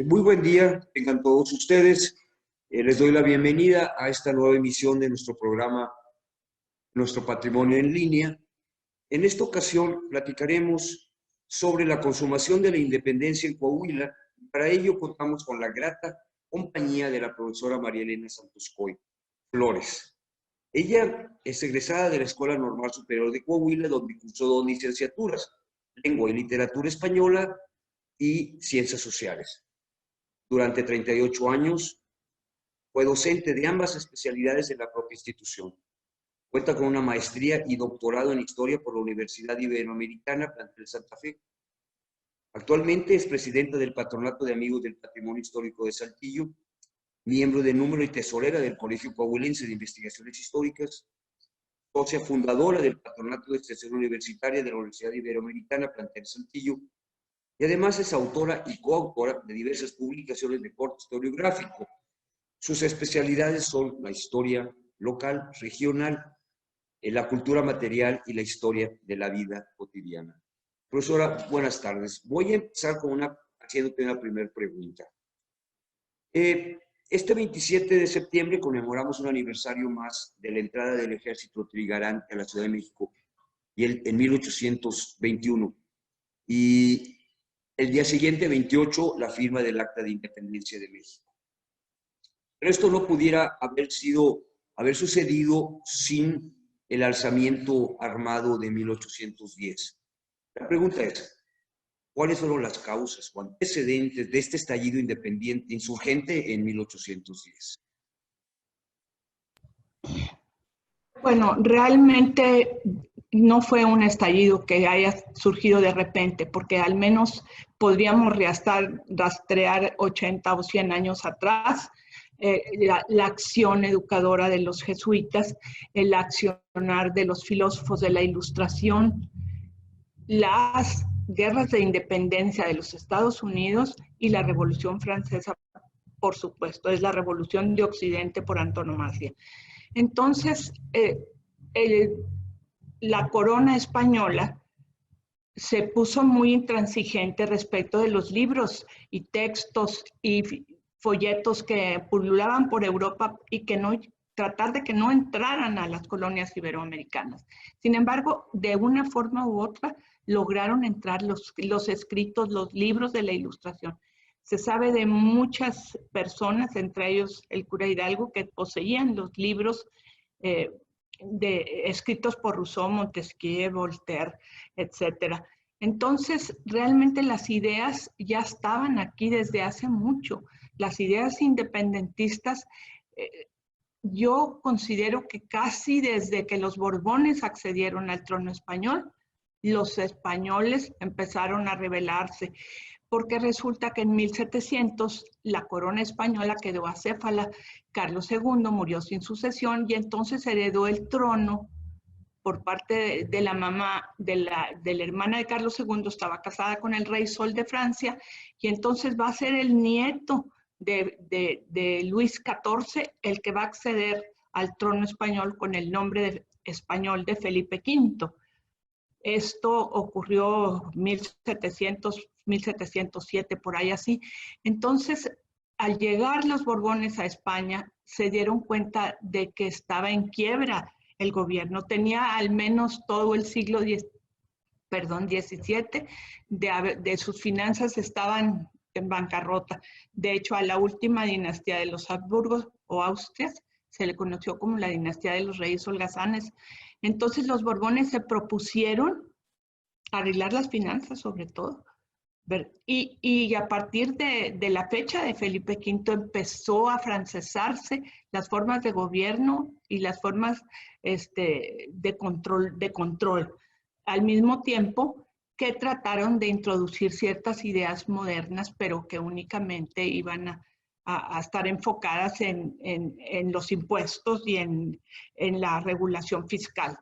Muy buen día, tengan todos ustedes. Les doy la bienvenida a esta nueva emisión de nuestro programa Nuestro Patrimonio en Línea. En esta ocasión platicaremos sobre la consumación de la independencia en Coahuila. Para ello contamos con la grata compañía de la profesora María Elena Santos Coy Flores. Ella es egresada de la Escuela Normal Superior de Coahuila, donde cursó 2 licenciaturas, Lengua y Literatura Española y Ciencias Sociales. Durante 38 años fue docente de ambas especialidades en la propia institución. Cuenta con una maestría y doctorado en Historia por la Universidad Iberoamericana, plantel Santa Fe. Actualmente es presidenta del Patronato de Amigos del Patrimonio Histórico de Saltillo, miembro de número y tesorera del Colegio Coahuilense de Investigaciones Históricas, socia fundadora del Patronato de Extensión Universitaria de la Universidad Iberoamericana, plantel Saltillo, y además es autora y coautora de diversas publicaciones de corte historiográfico. Sus especialidades son la historia local, regional, la cultura material y la historia de la vida cotidiana. Profesora, buenas tardes. Voy a empezar haciéndote una primera pregunta. Este 27 de septiembre conmemoramos un aniversario más de la entrada del ejército trigarante a la Ciudad de México en 1821. Y el día siguiente, 28, la firma del Acta de Independencia de México. Pero esto no pudiera haber sucedido sin el alzamiento armado de 1810. La pregunta es, ¿cuáles fueron las causas o antecedentes de este estallido independiente insurgente en 1810? Bueno, realmente no fue un estallido que haya surgido de repente, porque al menos podríamos rastrear 80 o 100 años atrás la acción educadora de los jesuitas, el accionar de los filósofos de la Ilustración, las guerras de independencia de los Estados Unidos y la Revolución Francesa, por supuesto, es la Revolución de Occidente por antonomasia. Entonces, la corona española se puso muy intransigente respecto de los libros y textos y folletos que pululaban por Europa y tratar de que no entraran a las colonias iberoamericanas. Sin embargo, de una forma u otra, lograron entrar los escritos, los libros de la Ilustración. Se sabe de muchas personas, entre ellos el cura Hidalgo, que poseían los libros escritos por Rousseau, Montesquieu, Voltaire, etc. Entonces, realmente las ideas ya estaban aquí desde hace mucho. Las ideas independentistas, yo considero que casi desde que los Borbones accedieron al trono español, los españoles empezaron a rebelarse, porque resulta que en 1700 la corona española quedó acéfala, Carlos II murió sin sucesión y entonces heredó el trono por parte de la mamá, de la hermana de Carlos II, estaba casada con el rey Sol de Francia, y entonces va a ser el nieto de Luis XIV el que va a acceder al trono español con el nombre español de Felipe V. Esto ocurrió 1707, por ahí así. Entonces, al llegar los Borbones a España, se dieron cuenta de que estaba en quiebra el gobierno. Tenía al menos todo el siglo XVII de sus finanzas estaban en bancarrota. De hecho, a la última dinastía de los Habsburgos o Austrias se le conoció como la dinastía de los reyes holgazanes. Entonces los Borbones se propusieron arreglar las finanzas sobre todo. Y a partir de la fecha de Felipe V empezó a francesarse las formas de gobierno y las formas de control. Al mismo tiempo que trataron de introducir ciertas ideas modernas, pero que únicamente iban a estar enfocadas en los impuestos y en la regulación fiscal.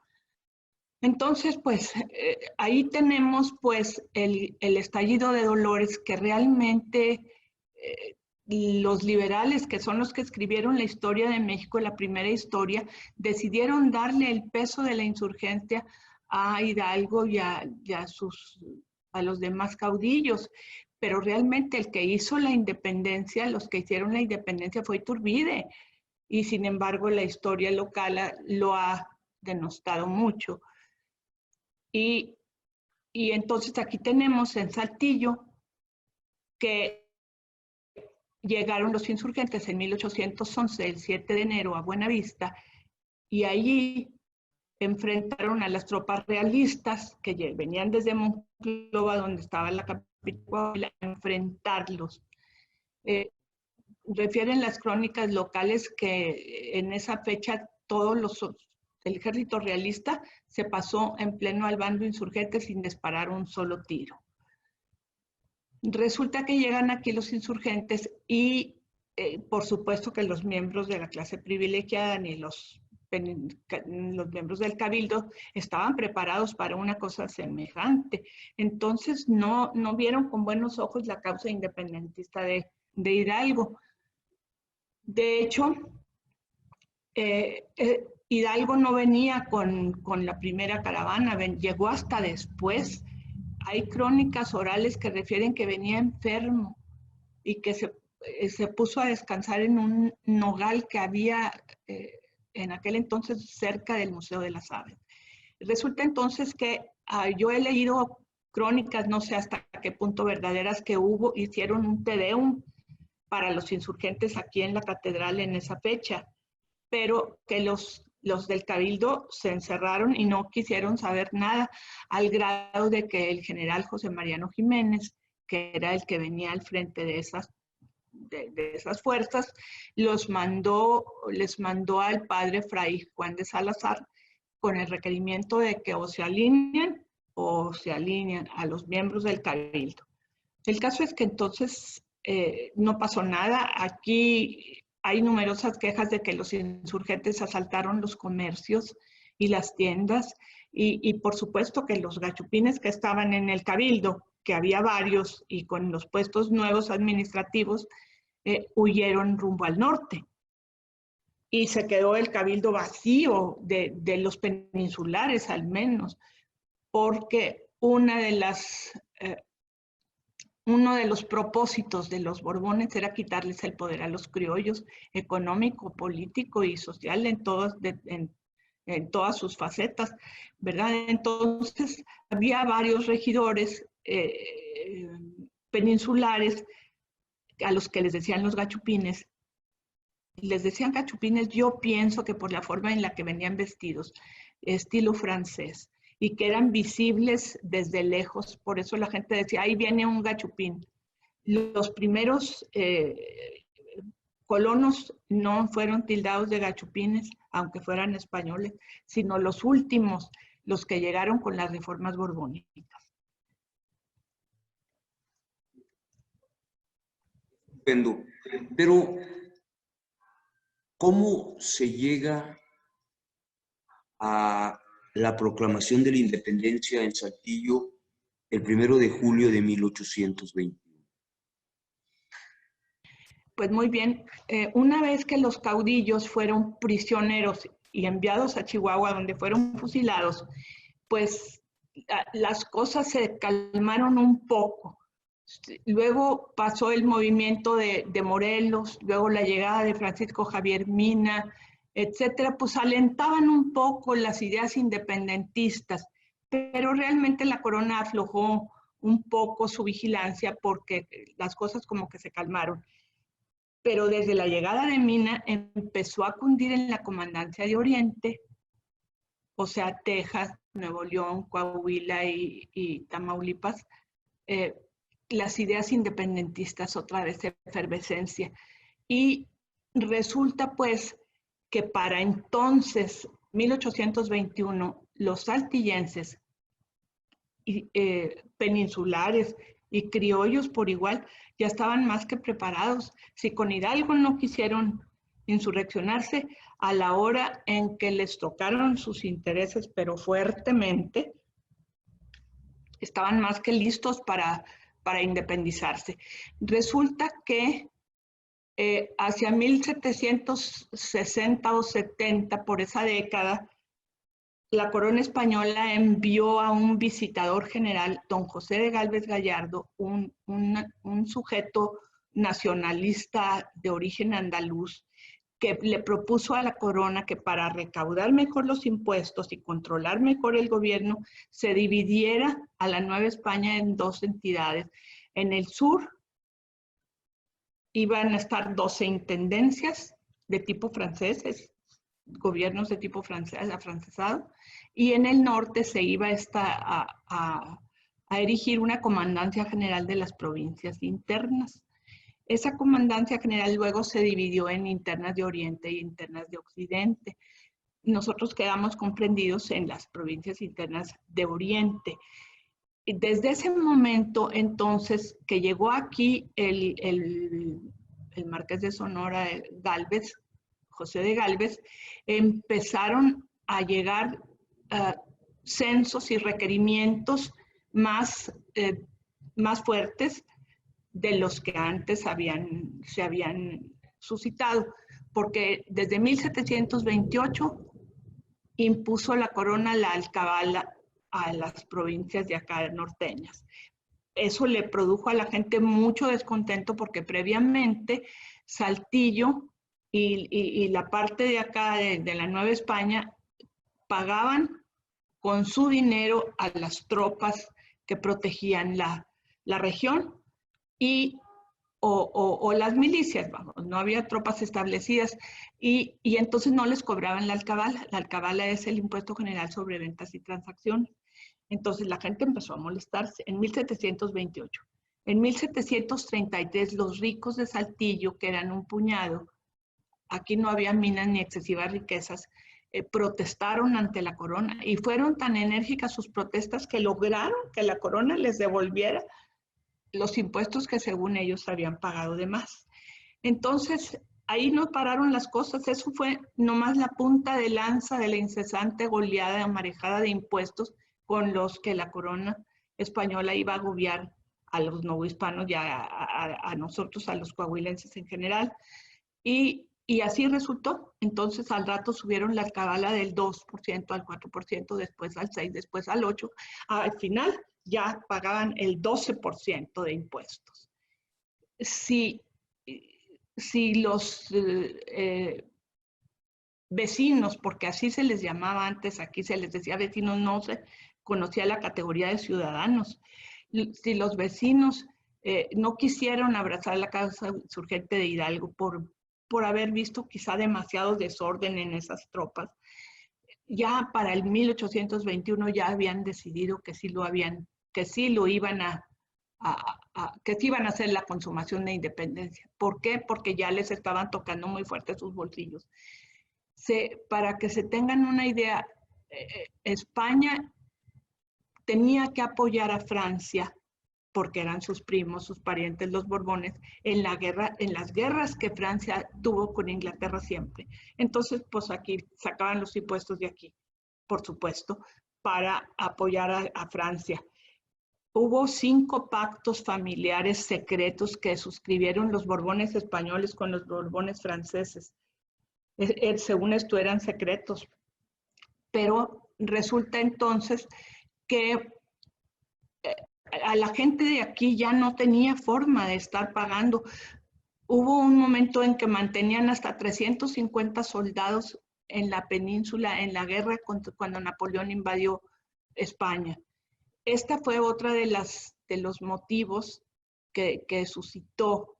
Entonces, pues, ahí tenemos, pues, el estallido de Dolores, que realmente los liberales, que son los que escribieron la historia de México, la primera historia, decidieron darle el peso de la insurgencia a Hidalgo y a los demás caudillos. pero realmente el que hizo la independencia, los que hicieron la independencia fue Iturbide, y sin embargo la historia local lo ha denostado mucho. Y entonces aquí tenemos en Saltillo que llegaron los insurgentes en 1811, el 7 de enero, a Buenavista, y allí enfrentaron a las tropas realistas que venían desde Monclova, donde estaba la capital, a enfrentarlos. Refieren las crónicas locales que en esa fecha el ejército realista se pasó en pleno al bando insurgente sin disparar un solo tiro. Resulta que llegan aquí los insurgentes y por supuesto que los miembros de la clase privilegiada ni los miembros del cabildo estaban preparados para una cosa semejante. Entonces no vieron con buenos ojos la causa independentista de Hidalgo. De hecho, Hidalgo no venía con la primera caravana, llegó hasta después. Hay crónicas orales que refieren que venía enfermo y que se puso a descansar en un nogal que había en aquel entonces cerca del Museo de las Aves. Resulta entonces que yo he leído crónicas, no sé hasta qué punto verdaderas, que hicieron un Te Deum para los insurgentes aquí en la catedral en esa fecha, pero que los del Cabildo se encerraron y no quisieron saber nada, al grado de que el general José Mariano Jiménez, que era el que venía al frente de esas fuerzas, les mandó al padre Fray Juan de Salazar con el requerimiento de que o se alinean a los miembros del Cabildo. El caso es que entonces no pasó nada. Aquí hay numerosas quejas de que los insurgentes asaltaron los comercios y las tiendas y por supuesto que los gachupines que estaban en el Cabildo, que había varios y con los puestos nuevos administrativos, huyeron rumbo al norte. Y se quedó el Cabildo vacío de los peninsulares al menos, porque uno de los propósitos de los Borbones era quitarles el poder a los criollos, económico, político y social en todas sus facetas, ¿verdad? Entonces, había varios regidores peninsulares a los que les decían los gachupines. Les decían gachupines, yo pienso que por la forma en la que venían vestidos, estilo francés, y que eran visibles desde lejos, por eso la gente decía, ahí viene un gachupín. Los primeros colonos no fueron tildados de gachupines, aunque fueran españoles, sino los últimos, los que llegaron con las reformas borbónicas. Pero, ¿cómo se llega a la proclamación de la independencia en Saltillo el 1 de julio de 1821? Pues muy bien, una vez que los caudillos fueron prisioneros y enviados a Chihuahua, donde fueron fusilados, pues las cosas se calmaron un poco. Luego pasó el movimiento de Morelos, luego la llegada de Francisco Javier Mina, etcétera, pues alentaban un poco las ideas independentistas, pero realmente la corona aflojó un poco su vigilancia porque las cosas como que se calmaron. Pero desde la llegada de Mina empezó a cundir en la Comandancia de Oriente, o sea, Texas, Nuevo León, Coahuila y Tamaulipas, las ideas independentistas, otra vez efervescencia. Y resulta pues que para entonces, 1821, los saltillenses, peninsulares y criollos por igual, ya estaban más que preparados. Si con Hidalgo no quisieron insurreccionarse, a la hora en que les tocaron sus intereses, pero fuertemente, estaban más que listos para independizarse. Resulta que hacia 1760 o 70, por esa década, la corona española envió a un visitador general, don José de Gálvez Gallardo, un sujeto nacionalista de origen andaluz, que le propuso a la corona que para recaudar mejor los impuestos y controlar mejor el gobierno, se dividiera a la Nueva España en dos entidades. En el sur iban a estar 12 intendencias de tipo francés, gobiernos de tipo afrancesado, y en el norte se iba a erigir una comandancia general de las provincias internas. Esa comandancia general luego se dividió en internas de Oriente y internas de Occidente. Nosotros quedamos comprendidos en las provincias internas de Oriente. Desde ese momento, entonces, que llegó aquí el marqués de Sonora, Gálvez, José de Gálvez, empezaron a llegar censos y requerimientos más fuertes de los que antes se habían suscitado, porque desde 1728 impuso la corona la alcabala a las provincias de acá norteñas. Eso le produjo a la gente mucho descontento porque previamente Saltillo y la parte de acá de la Nueva España pagaban con su dinero a las tropas que protegían la región o las milicias, vamos, no había tropas establecidas y entonces no les cobraban la alcabala. La alcabala es el impuesto general sobre ventas y transacciones. Entonces la gente empezó a molestarse en 1728. En 1733 los ricos de Saltillo, que eran un puñado, aquí no había minas ni excesivas riquezas, protestaron ante la corona y fueron tan enérgicas sus protestas que lograron que la corona les devolviera los impuestos que según ellos habían pagado de más. Entonces, ahí no pararon las cosas. Eso fue nomás la punta de lanza de la incesante goleada, amarejada de impuestos con los que la corona española iba a agobiar a los novohispanos y a nosotros, a los coahuilenses en general. Y así resultó. Entonces, al rato subieron la alcabala del 2% al 4%, después al 6%, después al 8%. Al final, ya pagaban el 12% de impuestos. Si los vecinos, porque así se les llamaba antes, aquí se les decía vecinos, no se conocía la categoría de ciudadanos. Si los vecinos no quisieron abrazar la causa insurgente de Hidalgo por haber visto quizá demasiado desorden en esas tropas, ya para el 1821 ya habían decidido que sí iban a hacer la consumación de independencia. ¿Por qué? Porque ya les estaban tocando muy fuerte sus bolsillos. Para que se tengan una idea, España tenía que apoyar a Francia porque eran sus primos, sus parientes, los Borbones, en las guerras que Francia tuvo con Inglaterra siempre. Entonces, pues aquí sacaban los impuestos de aquí, por supuesto, para apoyar a Francia. Hubo 5 pactos familiares secretos que suscribieron los Borbones españoles con los Borbones franceses. Según esto eran secretos. Pero resulta entonces que a la gente de aquí ya no tenía forma de estar pagando. Hubo un momento en que mantenían hasta 350 soldados en la península en la guerra cuando Napoleón invadió España. Esta fue otra de los motivos que suscitó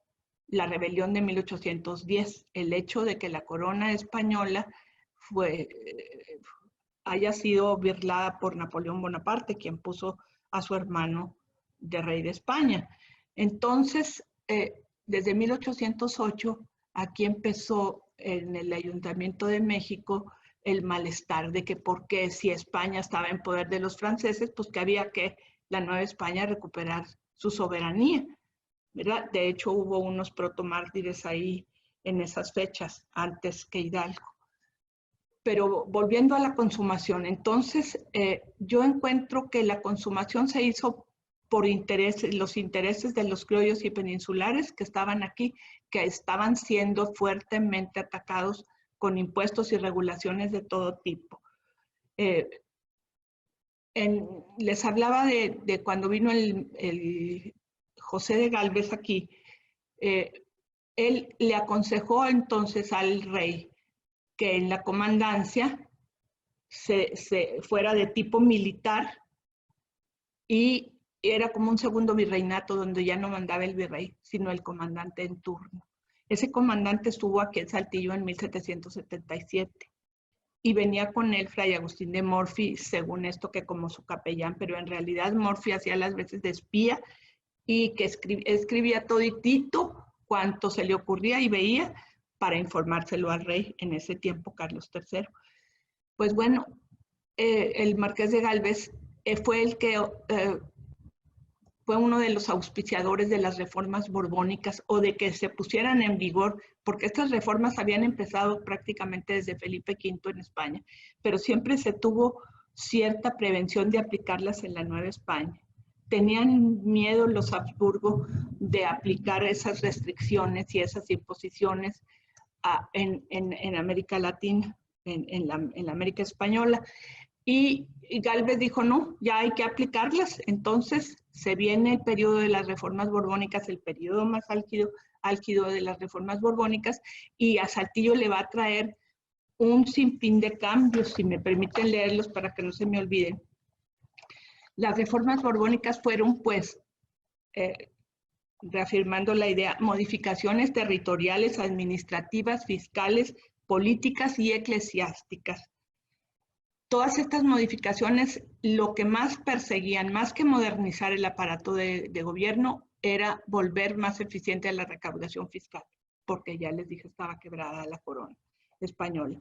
la rebelión de 1810, el hecho de que la corona española haya sido birlada por Napoleón Bonaparte, quien puso a su hermano de rey de España. Entonces, desde 1808, aquí empezó en el Ayuntamiento de México el malestar de que porque si España estaba en poder de los franceses, pues que había que la Nueva España recuperar su soberanía, ¿verdad? De hecho, hubo unos protomártires ahí en esas fechas, antes que Hidalgo. Pero volviendo a la consumación, entonces yo encuentro que la consumación se hizo por los intereses de los criollos y peninsulares que estaban aquí, que estaban siendo fuertemente atacados con impuestos y regulaciones de todo tipo. Les hablaba de cuando vino el José de Gálvez aquí. Él le aconsejó entonces al rey que en la comandancia se fuera de tipo militar y era como un segundo virreinato donde ya no mandaba el virrey, sino el comandante en turno. Ese comandante estuvo aquí en Saltillo en 1777 y venía con él Fray Agustín de Morphy, según esto que como su capellán, pero en realidad Morphy hacía las veces de espía y que escribía toditito cuanto se le ocurría y veía para informárselo al rey en ese tiempo, Carlos III. Pues bueno, el Marqués de Gálvez fue el que fue uno de los auspiciadores de las reformas borbónicas o de que se pusieran en vigor, porque estas reformas habían empezado prácticamente desde Felipe V en España, pero siempre se tuvo cierta prevención de aplicarlas en la Nueva España. Tenían miedo los Habsburgo de aplicar esas restricciones y esas imposiciones en América Latina, en la América Española. Y Gálvez dijo, no, ya hay que aplicarlas. Entonces se viene el periodo de las reformas borbónicas, el periodo más álgido de las reformas borbónicas, y a Saltillo le va a traer un sinfín de cambios, si me permiten leerlos para que no se me olviden. Las reformas borbónicas fueron, pues, reafirmando la idea, modificaciones territoriales, administrativas, fiscales, políticas y eclesiásticas. Todas estas modificaciones lo que más perseguían, más que modernizar el aparato de gobierno, era volver más eficiente a la recaudación fiscal, porque ya les dije, estaba quebrada la corona española.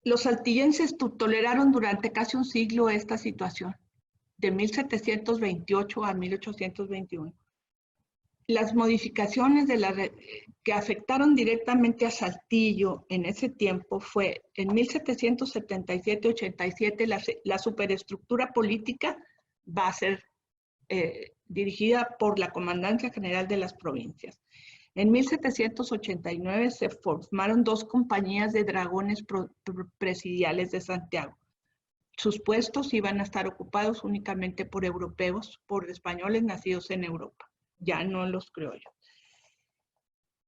Los saltillenses toleraron durante casi un siglo esta situación, de 1728 a 1821. Las modificaciones que afectaron directamente a Saltillo en ese tiempo fue en 1777-87 la superestructura política va a ser dirigida por la Comandancia General de las Provincias. En 1789 se formaron 2 compañías de dragones presidiales de Santiago. Sus puestos iban a estar ocupados únicamente por europeos, por españoles nacidos en Europa. Ya no los criollos.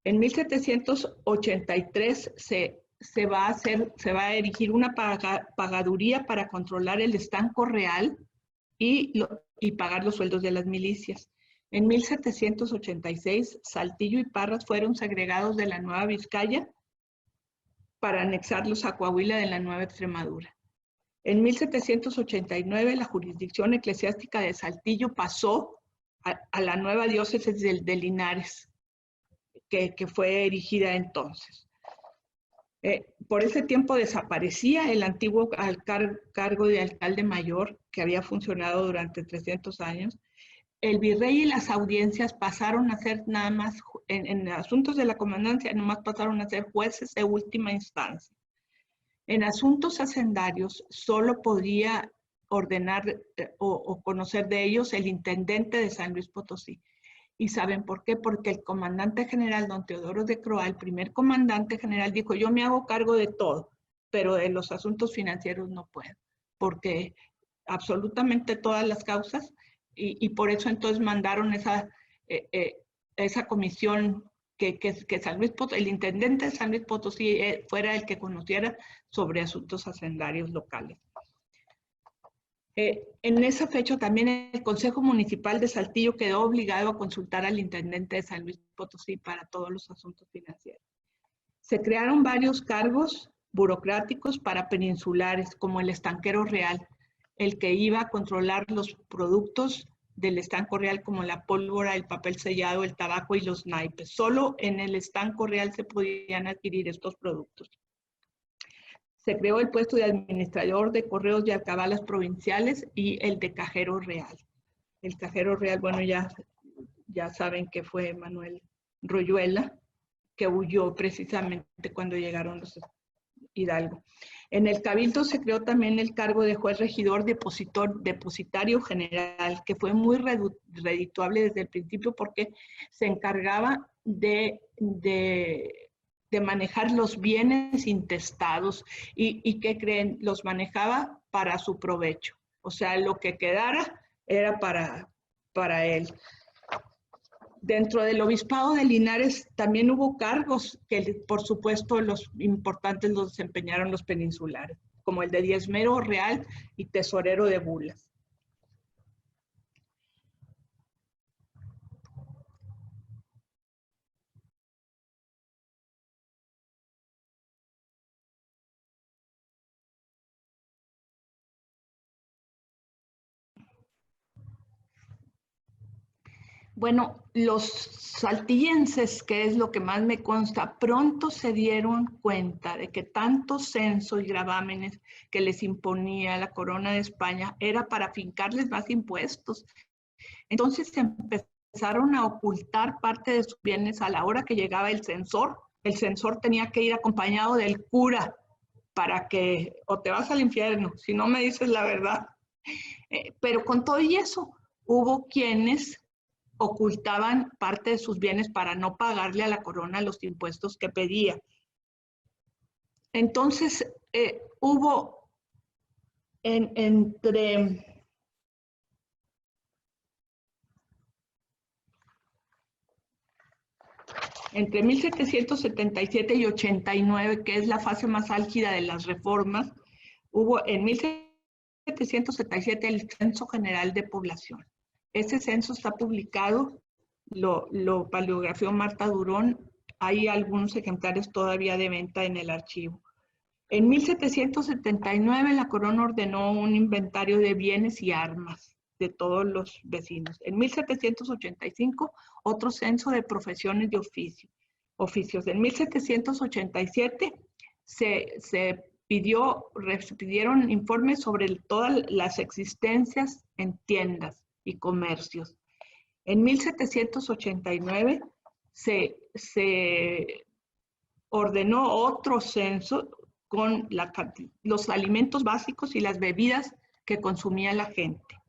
En 1783 se va a erigir una pagaduría para controlar el estanco real y pagar los sueldos de las milicias. En 1786, Saltillo y Parras fueron segregados de la Nueva Vizcaya para anexarlos a Coahuila de la Nueva Extremadura. En 1789, la jurisdicción eclesiástica de Saltillo pasó a la nueva diócesis de Linares, que fue erigida entonces. Por ese tiempo desaparecía el antiguo cargo de alcalde mayor, que había funcionado durante 300 años. El virrey y las audiencias pasaron a ser nada más, en asuntos de la comandancia, nomás pasaron a ser jueces de última instancia. En asuntos hacendarios solo podía ordenar o conocer de ellos el intendente de San Luis Potosí. ¿Y saben por qué? Porque el comandante general, don Teodoro de Croa, el primer comandante general, dijo, yo me hago cargo de todo, pero de los asuntos financieros no puedo, porque absolutamente todas las causas, y por eso entonces mandaron esa comisión que San Luis Potosí, el intendente de San Luis Potosí fuera el que conociera sobre asuntos hacendarios locales. En esa fecha también el Consejo Municipal de Saltillo quedó obligado a consultar al intendente de San Luis Potosí para todos los asuntos financieros. Se crearon varios cargos burocráticos para peninsulares, como el estanquero real, el que iba a controlar los productos del estanco real como la pólvora, el papel sellado, el tabaco y los naipes. Solo en el estanco real se podían adquirir estos productos. Se creó el puesto de administrador de correos y alcabalas provinciales y el de cajero real. El cajero real, bueno, ya saben que fue Manuel Royuela, que huyó precisamente cuando llegaron los Hidalgo. En el Cabildo se creó también el cargo de juez regidor depositario general, que fue muy redituable desde el principio porque se encargaba de de manejar los bienes intestados y ¿qué creen? Los manejaba para su provecho. O sea, lo que quedara era para él. Dentro del obispado de Linares también hubo cargos que, por supuesto, los importantes los desempeñaron los peninsulares, como el de diezmero real y tesorero de bulas. Bueno, los saltillenses, que es lo que más me consta, pronto se dieron cuenta de que tanto censo y gravámenes que les imponía la corona de España era para fincarles más impuestos. Entonces se empezaron a ocultar parte de sus bienes a la hora que llegaba el censor. El censor tenía que ir acompañado del cura para que, o te vas al infierno, si no me dices la verdad. Pero con todo y eso, hubo quienes ocultaban parte de sus bienes para no pagarle a la corona los impuestos que pedía. Entonces, hubo entre 1777 y 89, que es la fase más álgida de las reformas, hubo en 1777 el Censo General de Población. Ese censo está publicado, lo paleografió Marta Durón, hay algunos ejemplares todavía de venta en el archivo. En 1779 la corona ordenó un inventario de bienes y armas de todos los vecinos. En 1785 otro censo de profesiones de oficios. En 1787 se pidieron informes sobre todas las existencias en tiendas y comercios. En 1789 se ordenó otro censo con los alimentos básicos y las bebidas que consumía la gente.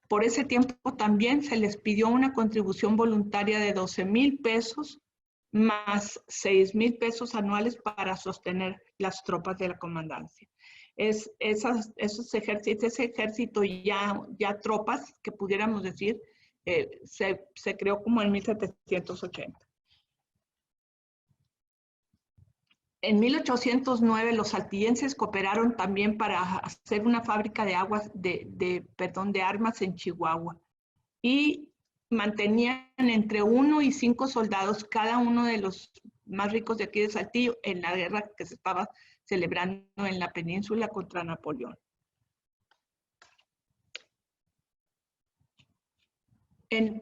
Por ese tiempo también se les pidió una contribución voluntaria de 12,000 pesos más 6,000 pesos anuales para sostener las tropas de la comandancia. Ese ejército ya tropas, que pudiéramos decir, se creó como en 1780. En 1809 los saltillenses cooperaron también para hacer una fábrica de armas en Chihuahua y mantenían entre 1 y 5 soldados, cada uno de los más ricos de aquí de Saltillo, en la guerra que se estaba celebrando en la península contra Napoleón.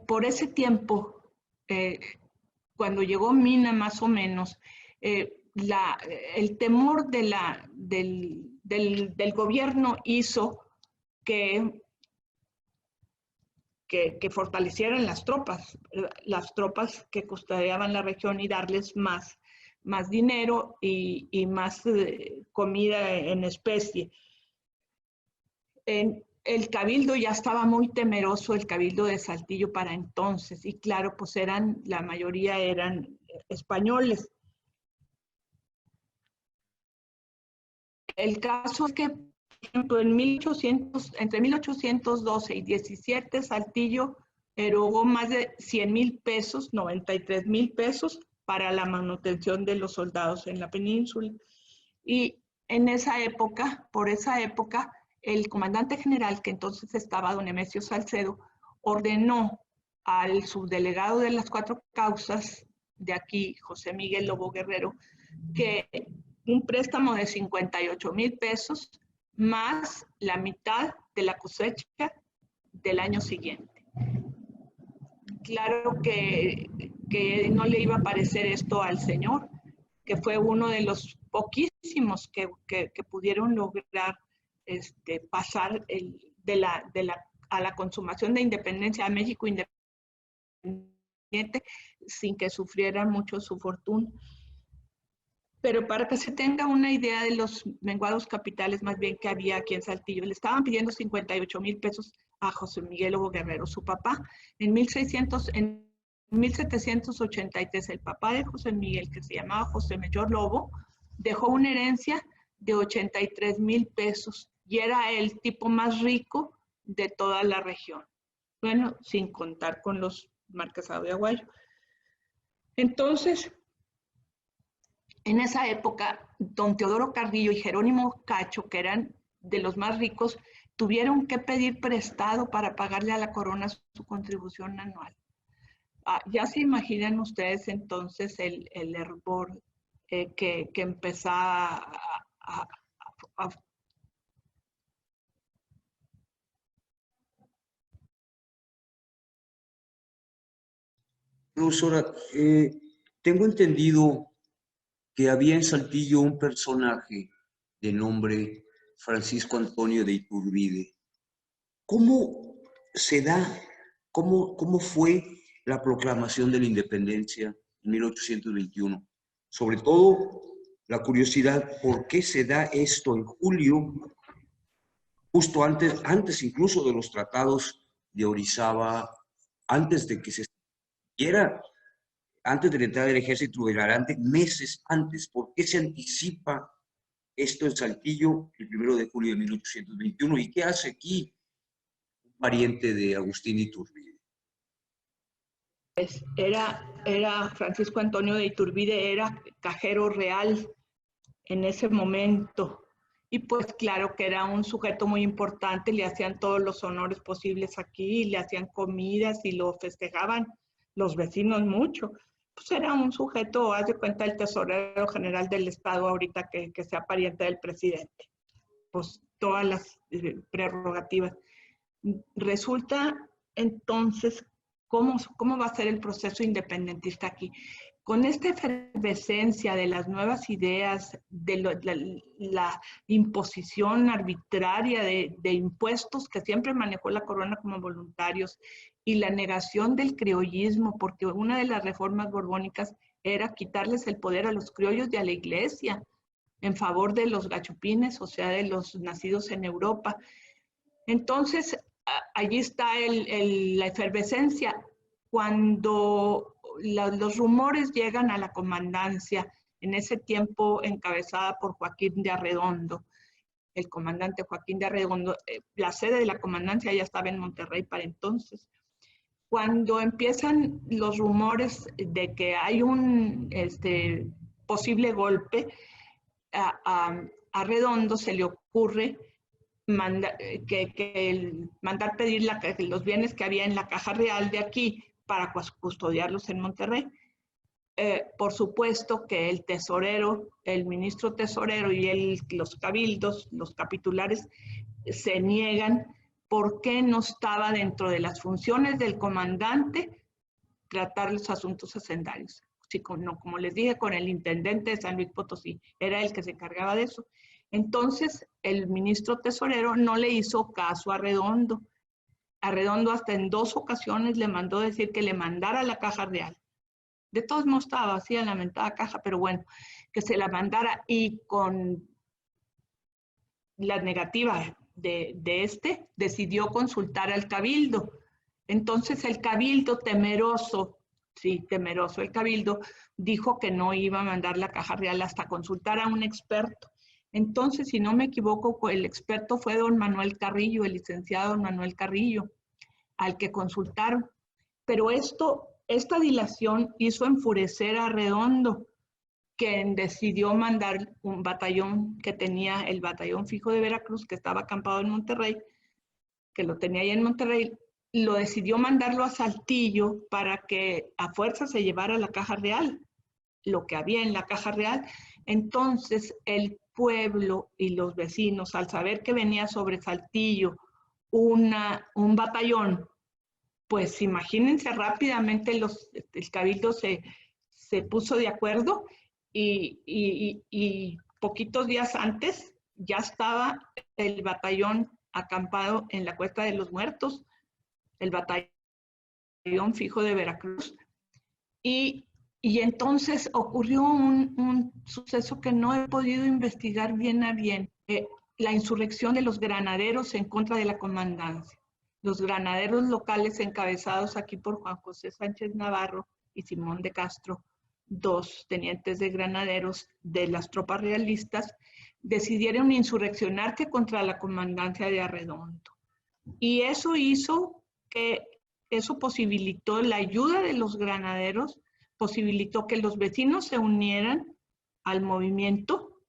Por ese tiempo, cuando llegó Mina más o menos, el temor del gobierno hizo que fortalecieran las tropas que custodiaban la región y darles más dinero y más comida en especie. El cabildo ya estaba muy temeroso, el cabildo de Saltillo para entonces, y claro, pues la mayoría eran españoles. El caso es que, por ejemplo, entre 1812 y 17, Saltillo erogó más de 100,000 pesos, 93,000 pesos, para la manutención de los soldados en la península. Y por esa época, el comandante general, que entonces estaba don Nemesio Salcedo, ordenó al subdelegado de las 4 causas de aquí, José Miguel Lobo Guerrero, que un préstamo de 58,000 pesos más la mitad de la cosecha del año siguiente. Claro que no le iba a parecer esto al señor, que fue uno de los poquísimos que pudieron lograr pasar a la consumación de independencia, a México independiente, sin que sufriera mucho su fortuna. Pero para que se tenga una idea de los menguados capitales más bien que había aquí en Saltillo, le estaban pidiendo 58,000 pesos a José Miguel Lobo Guerrero, su papá. En 1783, el papá de José Miguel, que se llamaba José Mellor Lobo, dejó una herencia de 83,000 pesos y era el tipo más rico de toda la región. Bueno, sin contar con los marquesados de Aguayo. Entonces, en esa época, don Teodoro Carrillo y Jerónimo Cacho, que eran de los más ricos, tuvieron que pedir prestado para pagarle a la corona su contribución anual. Ya se imaginan ustedes entonces el hervor que empezaba a Profesora, tengo entendido que había en Saltillo un personaje de nombre Francisco Antonio de Iturbide. ¿Cómo se da, cómo fue la proclamación de la independencia en 1821? Sobre todo, la curiosidad, ¿por qué se da esto en julio, justo antes incluso de los tratados de Orizaba, antes de que se siguiera, antes de la entrada del ejército de Galante, meses antes? ¿Por qué se anticipa esto en Saltillo el 1 de julio de 1821? ¿Y qué hace aquí un pariente de Agustín Iturbide? Era Francisco Antonio de Iturbide, era cajero real en ese momento. Y pues claro que era un sujeto muy importante, le hacían todos los honores posibles aquí, le hacían comidas y lo festejaban los vecinos mucho. Pues era un sujeto, haz de cuenta, el tesorero general del Estado ahorita que sea pariente del presidente. Pues todas las prerrogativas. Resulta entonces, ¿cómo va a ser el proceso independentista aquí? Con esta efervescencia de las nuevas ideas, de la imposición arbitraria de impuestos que siempre manejó la corona como voluntarios y la negación del criollismo, porque una de las reformas borbónicas era quitarles el poder a los criollos y a la iglesia en favor de los gachupines, o sea, de los nacidos en Europa. Entonces, allí está la efervescencia. Cuando los rumores llegan a la comandancia, en ese tiempo encabezada por Joaquín de Arredondo, el comandante Joaquín de Arredondo, la sede de la comandancia ya estaba en Monterrey para entonces. Cuando empiezan los rumores de que hay un posible golpe, a Arredondo se le ocurre mandar pedir los bienes que había en la Caja Real de aquí para custodiarlos en Monterrey. Por supuesto que el tesorero, el ministro tesorero y los cabildos, los capitulares, se niegan porque no estaba dentro de las funciones del comandante tratar los asuntos hacendarios. Sí, como les dije, con el intendente de San Luis Potosí, era el que se encargaba de eso. Entonces, el ministro tesorero no le hizo caso a Arredondo. Arredondo hasta en 2 ocasiones le mandó decir que le mandara la Caja Real. De todos modos estaba vacía la lamentada caja, pero bueno, que se la mandara, y con la negativa de decidió consultar al cabildo. Entonces el cabildo, temeroso, el cabildo dijo que no iba a mandar la Caja Real hasta consultar a un experto. Entonces, si no me equivoco, el experto fue don Manuel Carrillo, el licenciado don Manuel Carrillo, al que consultaron. Pero esta dilación hizo enfurecer a Arredondo, quien decidió mandar un batallón que tenía el batallón fijo de Veracruz, que estaba acampado en Monterrey, que lo tenía ahí en Monterrey, lo decidió mandarlo a Saltillo para que a fuerza se llevara la Caja Real, lo que había en la Caja Real. Entonces el pueblo y los vecinos, al saber que venía sobre Saltillo un batallón, pues imagínense, rápidamente el cabildo se puso de acuerdo y poquitos días antes ya estaba el batallón acampado en la Cuesta de los Muertos, el batallón fijo de Veracruz. Y entonces ocurrió un suceso que no he podido investigar bien a bien, la insurrección de los granaderos en contra de la comandancia. Los granaderos locales encabezados aquí por Juan José Sánchez Navarro y Simón de Castro, dos tenientes de granaderos de las tropas realistas, decidieron insurreccionarse contra la comandancia de Arredondo. Y eso hizo que, eso posibilitó la ayuda de los granaderos, posibilitó que los vecinos se unieran al movimiento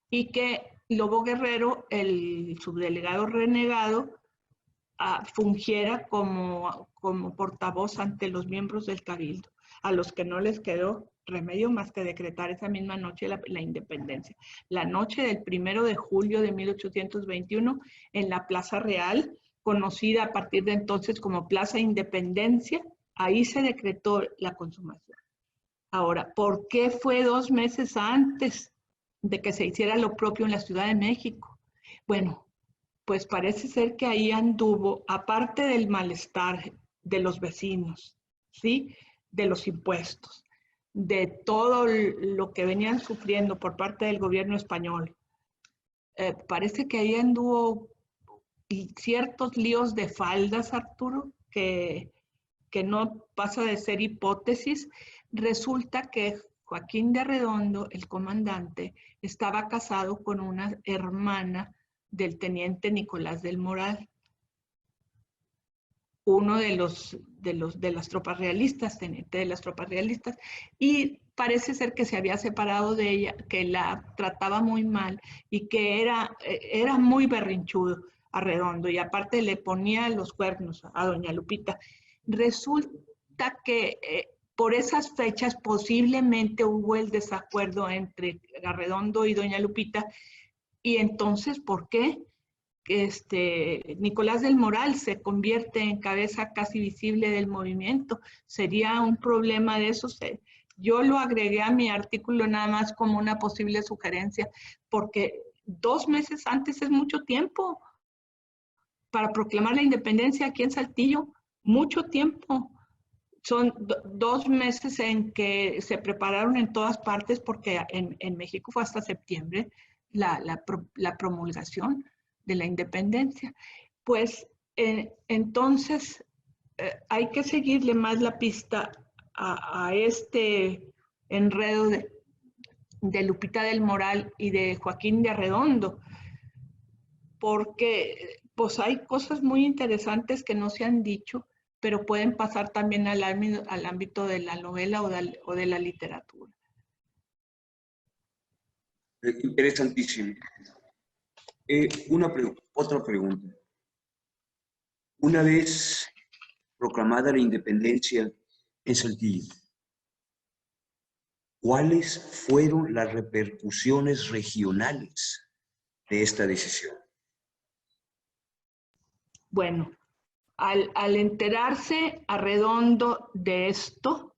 y que Lobo Guerrero, el subdelegado renegado, fungiera como portavoz ante los miembros del Cabildo, a los que no les quedó remedio más que decretar esa misma noche la independencia. La noche del 1 de julio de 1821, en la Plaza Real, conocida a partir de entonces como Plaza Independencia, ahí se decretó la consumación. Ahora, ¿por qué fue 2 meses antes de que se hiciera lo propio en la Ciudad de México? Bueno, pues parece ser que ahí anduvo, aparte del malestar de los vecinos, ¿sí? De los impuestos, de todo lo que venían sufriendo por parte del gobierno español. Parece que ahí anduvo ciertos líos de faldas, Arturo, que no pasa de ser hipótesis. Resulta que Joaquín de Arredondo, el comandante, estaba casado con una hermana del teniente Nicolás del Moral, uno de las tropas realistas, teniente de las tropas realistas, y parece ser que se había separado de ella, que la trataba muy mal y que era muy berrinchudo Arredondo, y aparte le ponía los cuernos a doña Lupita. Resulta que por esas fechas posiblemente hubo el desacuerdo entre Arredondo y doña Lupita, y entonces, ¿por qué? Nicolás del Moral se convierte en cabeza casi visible del movimiento. Sería un problema de eso. Yo lo agregué a mi artículo nada más como una posible sugerencia, porque 2 meses antes es mucho tiempo para proclamar la independencia aquí en Saltillo. Mucho tiempo. Son 2 meses en que se prepararon en todas partes, porque en México fue hasta septiembre la promulgación de la independencia. Pues entonces hay que seguirle más la pista a este enredo de Lupita del Moral y de Joaquín de Arredondo, porque pues hay cosas muy interesantes que no se han dicho, pero pueden pasar también al ámbito de la novela o de la literatura. Interesantísimo. Otra pregunta. Una vez proclamada la independencia en Saltillo, ¿cuáles fueron las repercusiones regionales de esta decisión? Bueno, al enterarse Arredondo de esto,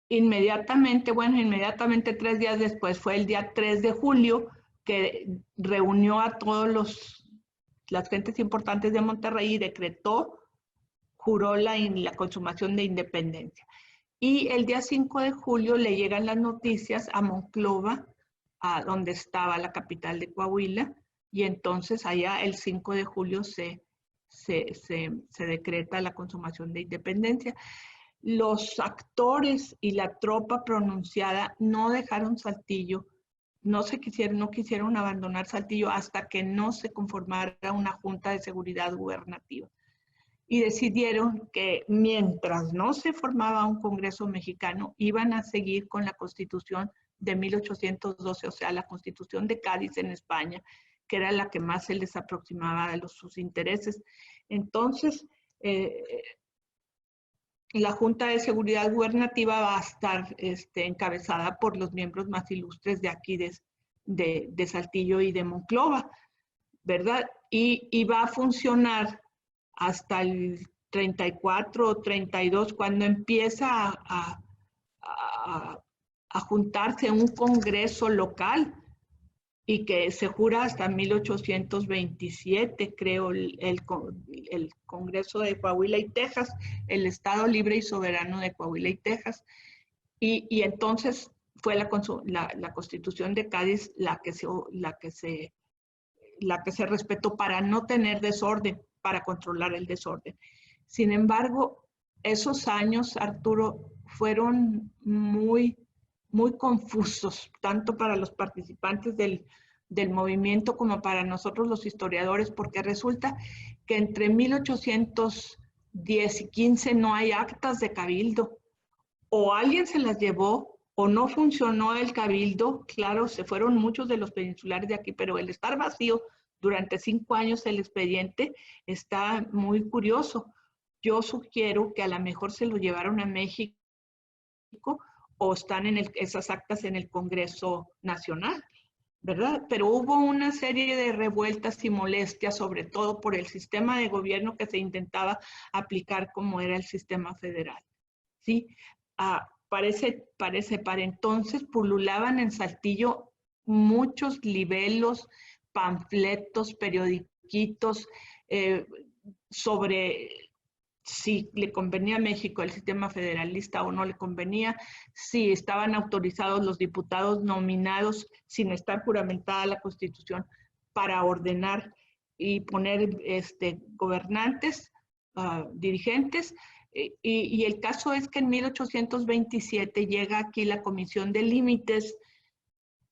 inmediatamente 3 días después, fue el día 3 de julio, que reunió a todos las gentes importantes de Monterrey y decretó, juró la consumación de independencia. Y el día 5 de julio le llegan las noticias a Monclova, a donde estaba la capital de Coahuila, y entonces allá el 5 de julio se decreta la consumación de independencia. Los actores y la tropa pronunciada no dejaron Saltillo, no quisieron abandonar Saltillo hasta que no se conformara una Junta de Seguridad Gubernativa. Y decidieron que mientras no se formaba un Congreso mexicano, iban a seguir con la Constitución de 1812, o sea, la Constitución de Cádiz en España, que era la que más se les aproximaba a sus intereses. Entonces, la Junta de Seguridad Gubernativa va a estar encabezada por los miembros más ilustres de aquí, de Saltillo y de Monclova, ¿verdad? Y va a funcionar hasta el 34 o 32, cuando empieza a juntarse un congreso local, y que se jura hasta 1827, creo, el Congreso de Coahuila y Texas, el Estado Libre y Soberano de Coahuila y Texas. Y entonces fue la Constitución de Cádiz la que se respetó para no tener desorden, para controlar el desorden. Sin embargo, esos años, Arturo, fueron muy confusos, tanto para los participantes del movimiento como para nosotros los historiadores, porque resulta que entre 1810 y 15 no hay actas de cabildo. O alguien se las llevó, o no funcionó el cabildo. Claro, se fueron muchos de los peninsulares de aquí, pero el estar vacío durante 5 años el expediente está muy curioso. Yo sugiero que a lo mejor se lo llevaron a México o están esas actas en el Congreso Nacional, ¿verdad? Pero hubo una serie de revueltas y molestias, sobre todo por el sistema de gobierno que se intentaba aplicar como era el sistema federal, ¿sí? Parece para entonces pululaban en Saltillo muchos libelos, panfletos, periodiquitos sobre si le convenía a México el sistema federalista o no le convenía, si estaban autorizados los diputados nominados sin estar juramentada la Constitución para ordenar y poner gobernantes, dirigentes. Y el caso es que en 1827 llega aquí la Comisión de Límites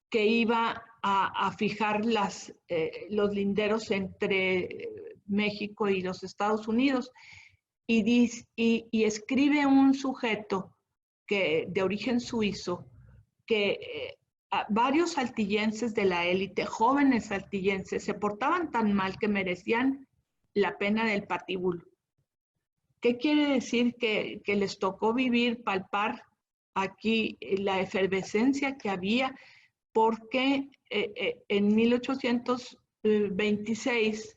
que iba a fijar los linderos entre México y los Estados Unidos. Y escribe un sujeto de origen suizo que varios saltillenses de la élite, jóvenes saltillenses, se portaban tan mal que merecían la pena del patíbulo. ¿Qué quiere decir? Que les tocó vivir, palpar aquí la efervescencia que había, porque en 1826,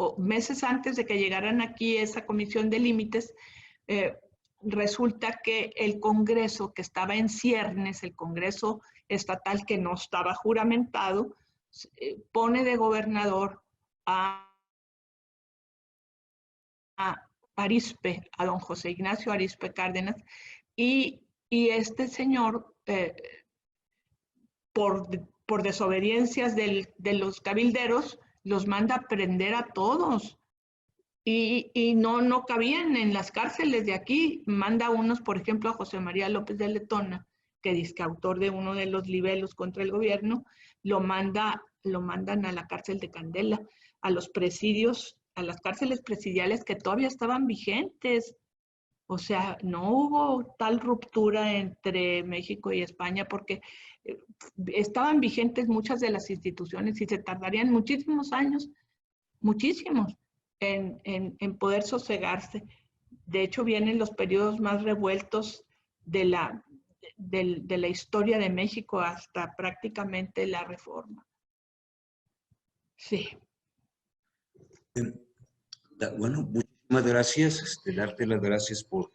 o meses antes de que llegaran aquí esa comisión de límites, resulta que el Congreso que estaba en ciernes, el Congreso estatal que no estaba juramentado, pone de gobernador a Arizpe, a don José Ignacio Arizpe Cárdenas, y este señor, por desobediencias de los cabilderos, los manda a prender a todos. Y no cabían en las cárceles de aquí. Manda unos, por ejemplo, a José María López de Letona, que dice que autor de uno de los libelos contra el gobierno, lo mandan a la cárcel de Candela, a los presidios, a las cárceles presidiales que todavía estaban vigentes. O sea, no hubo tal ruptura entre México y España porque estaban vigentes muchas de las instituciones y se tardarían muchísimos años, muchísimos, en poder sosegarse. De hecho, vienen los periodos más revueltos de la historia de México hasta prácticamente la Reforma. Sí. Bueno, muchísimas gracias, darte las gracias por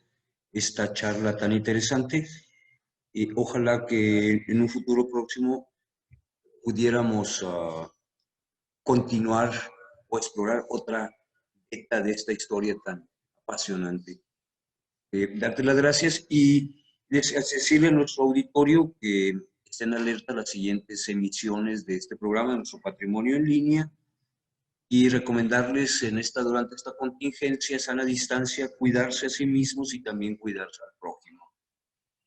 esta charla tan interesante y ojalá que en un futuro próximo pudiéramos continuar o explorar otra etapa de esta historia tan apasionante. Darte las gracias y decirle a nuestro auditorio que estén alerta a las siguientes emisiones de este programa, Nuestro Patrimonio en Línea, y recomendarles durante esta contingencia, sana distancia, cuidarse a sí mismos y también cuidarse al prójimo.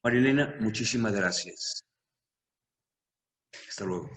María Elena, muchísimas gracias. Hasta luego.